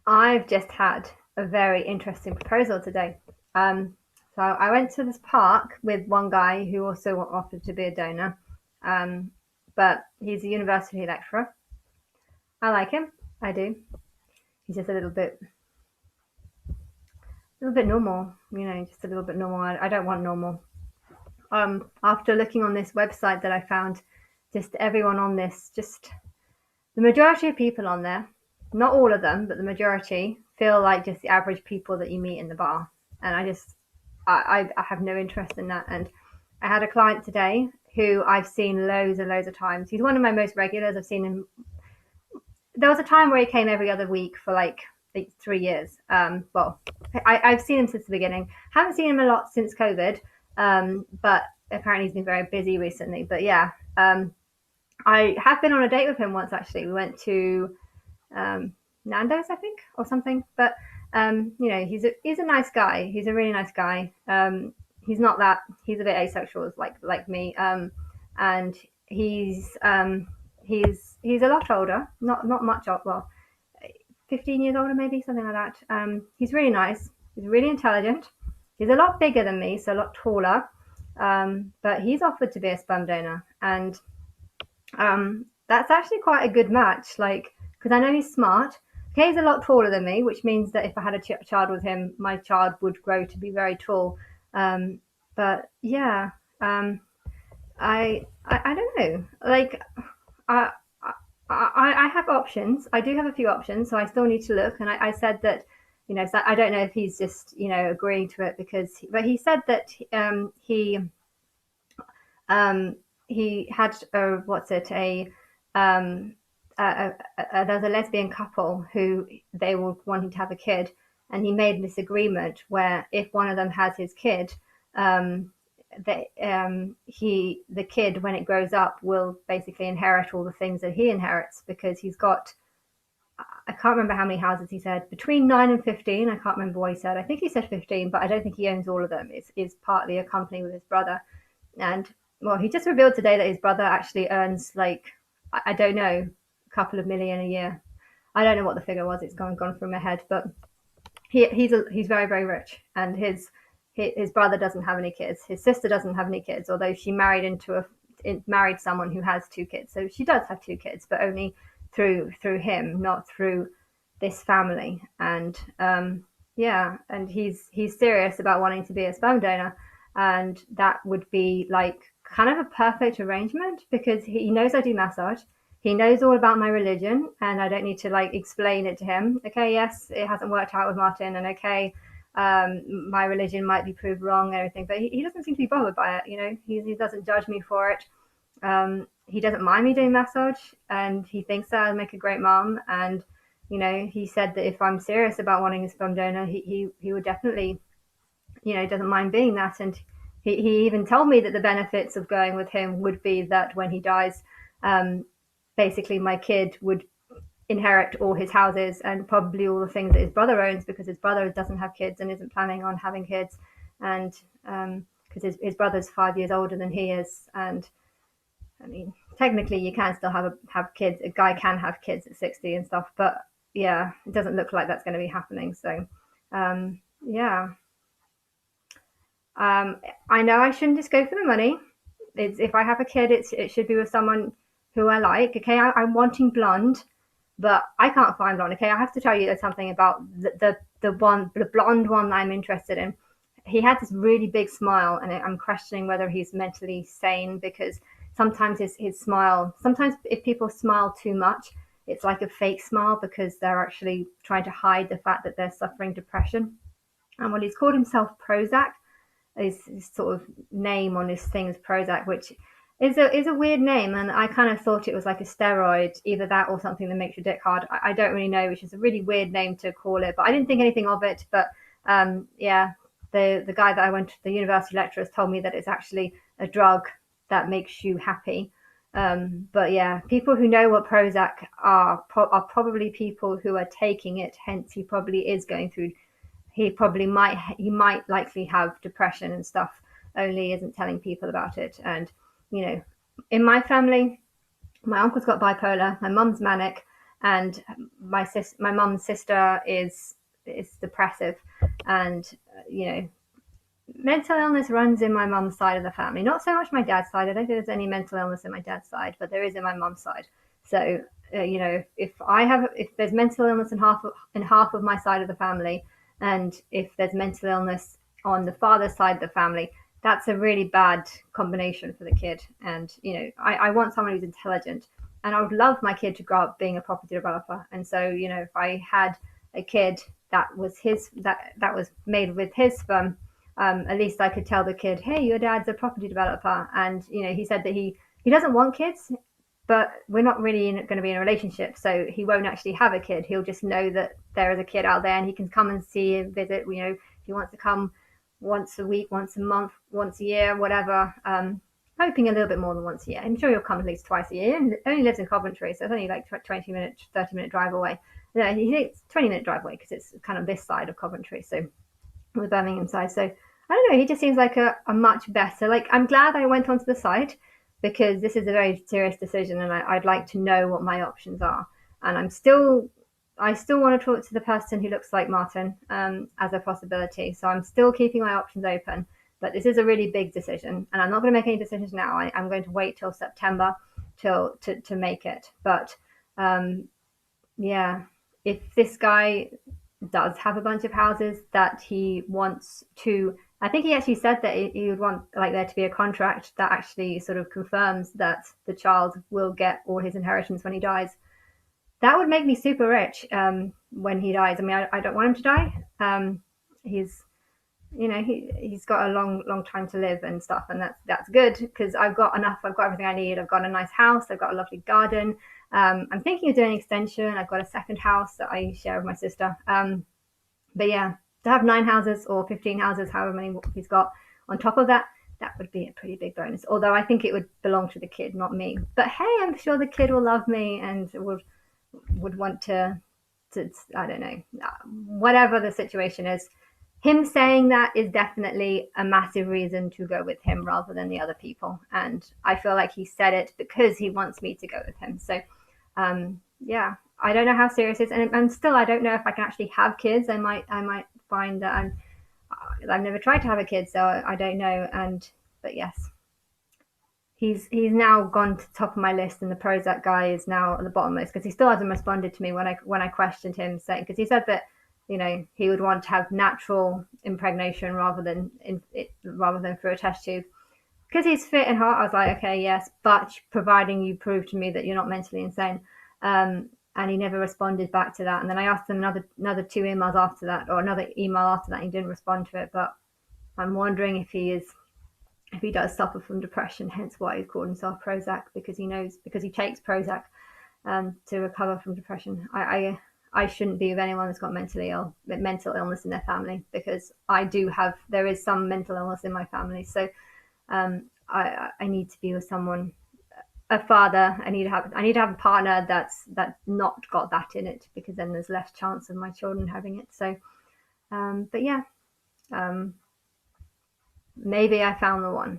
I've just had a very interesting proposal today. So I went to this park with one guy who also offered to be a donor, um, but he's a university lecturer. I like him, I do. He's just a little bit normal, just a little bit normal. I don't want normal. After looking on this website that I found, just everyone on this, just the majority of people on there, not all of them, but the majority feel like just the average people that you meet in the bar. And I have no interest in that. And I had a client today who I've seen loads and loads of times. He's one of my most regulars. I've seen him. There was a time where he came every other week for like 3 years. Well, I've seen him since the beginning. Haven't seen him a lot since COVID, but apparently he's been very busy recently. But yeah, I have been on a date with him once actually. We went to Nando's, I think, or something. But he's a nice guy. He's a really nice guy. He's not that. He's a bit asexual, like me. And he's a lot older. Not much old. Well, 15 years older, maybe something like that. He's really nice. He's really intelligent. He's a lot bigger than me, so a lot taller. But he's offered to be a sperm donor, and that's actually quite a good match. Like, because I know he's smart. Okay, he's a lot taller than me, which means that if I had a child with him, my child would grow to be very tall. But yeah, I don't know. Like, I, I have options. I do have a few options, so I still need to look. And I said that, so I don't know if he's just, agreeing to it but he said that he had what's it um, there's a lesbian couple who they were wanting to have a kid, and he made this agreement where if one of them has his kid, um, the kid when it grows up will basically inherit all the things that he inherits because he's got, I can't remember how many houses he said, between 9 and 15. I can't remember what he said. I think he said 15, but I don't think he owns all of them. It's partly a company with his brother. And well, he just revealed today that his brother actually earns like, I don't know, a couple of million a year. I don't know what the figure was. It's gone through my head, but he's very very rich, and his brother doesn't have any kids. His sister doesn't have any kids, although she married someone who has two kids. So she does have two kids, but only through him, not through this family. And yeah, and he's serious about wanting to be a sperm donor, and that would be like kind of a perfect arrangement because he knows I do massage. He knows all about my religion, and I don't need to like explain it to him. Okay, yes, it hasn't worked out with Martin, and okay, my religion might be proved wrong and everything, but he doesn't seem to be bothered by it. He doesn't judge me for it. He doesn't mind me doing massage, and he thinks that I'd make a great mom. And he said that if I'm serious about wanting a sperm donor, he would definitely, doesn't mind being that. And he even told me that the benefits of going with him would be that when he dies, um, basically my kid would inherit all his houses and probably all the things that his brother owns because his brother doesn't have kids and isn't planning on having kids. And because his brother's 5 years older than he is. And I mean, technically you can still have kids. A guy can have kids at 60 and stuff, but yeah, it doesn't look like that's going to be happening. So yeah, I know I shouldn't just go for the money. If I have a kid, it should be with someone who I like. Okay, I'm wanting blonde, but I can't find blonde. Okay, I have to tell you something about the blonde one that I'm interested in. He had this really big smile, and I'm questioning whether he's mentally sane because sometimes his smile. Sometimes if people smile too much, it's like a fake smile because they're actually trying to hide the fact that they're suffering depression. And when he's called himself Prozac, his sort of name on his thing is Prozac, which is a weird name, and I kind of thought it was like a steroid, either that or something that makes your dick hard. I don't really know, which is a really weird name to call it, but I didn't think anything of it. But yeah, the guy that I went to, the university lecturer, has told me that it's actually a drug that makes you happy. But yeah, people who know what Prozac are probably people who are taking it. Hence, he probably is going through. He might likely have depression and stuff, only isn't telling people about it. And you know, in my family, my uncle's got bipolar, my mum's manic, and my mum's sister is depressive, and mental illness runs in my mum's side of the family. Not so much my dad's side. I don't think there's any mental illness in my dad's side, but there is in my mum's side. So if there's mental illness in half of my side of the family, and if there's mental illness on the father's side of the family, that's a really bad combination for the kid. And I want someone who's intelligent, and I would love my kid to grow up being a property developer. And so if I had a kid that was that was made with his sperm, at least I could tell the kid, hey, your dad's a property developer. And he said that he doesn't want kids, but we're not really going to be in a relationship, so he won't actually have a kid. He'll just know that there is a kid out there, and he can come and see and visit. If he wants to come once a week, once a month, once a year, whatever. Hoping a little bit more than once a year. I'm sure he'll come at least twice a year. He only lives in Coventry, so it's only like 20-minute, 30-minute drive away. No, it's 20-minute drive away because it's kind of this side of Coventry, so on the Birmingham side. So I don't know. He just seems like a much better. Like, I'm glad I went onto the site, because this is a very serious decision, and I'd like to know what my options are. And I still want to talk to the person who looks like Martin as a possibility. So I'm still keeping my options open. But this is a really big decision, and I'm not going to make any decisions now. I'm going to wait till September to make it. But yeah, if this guy does have a bunch of houses that he wants to, I think he actually said that he would want like there to be a contract that actually sort of confirms that the child will get all his inheritance when he dies. That would make me super rich when he dies. I mean, I don't want him to die. He's got a long time to live and stuff, and that's good, because I've got enough. I've got everything I need. I've got a nice house. I've got a lovely garden. I'm thinking of doing an extension. I've got a second house that I share with my sister. But yeah, to have 9 houses or 15 houses, however many he's got on top of that, that would be a pretty big bonus. Although I think it would belong to the kid, not me. But hey, I'm sure the kid will love me and would want to I don't know, whatever the situation is. Him saying that is definitely a massive reason to go with him rather than the other people. And I feel like he said it because he wants me to go with him. So yeah, I don't know how serious it is, and still I don't know if I can actually have kids. I might find that I've never tried to have a kid, so I don't know. But yes, he's now gone to the top of my list, and the Prozac guy is now at the bottom list, because he still hasn't responded to me when I questioned him, saying, because he said that he would want to have natural impregnation rather than through a test tube. Because he's fit and hot, I was like, okay, yes, but providing you prove to me that you're not mentally insane. And he never responded back to that. And then I asked him another 2 emails after that, or another email after that, and he didn't respond to it. But I'm wondering if he does suffer from depression, hence why he's called himself Prozac, because he takes Prozac to recover from depression. I shouldn't be with anyone that's got mental illness in their family, because there is some mental illness in my family. So I need to be with someone, a father. I need to have a partner that's not got that in it, because then there's less chance of my children having it. So but yeah, maybe I found the one.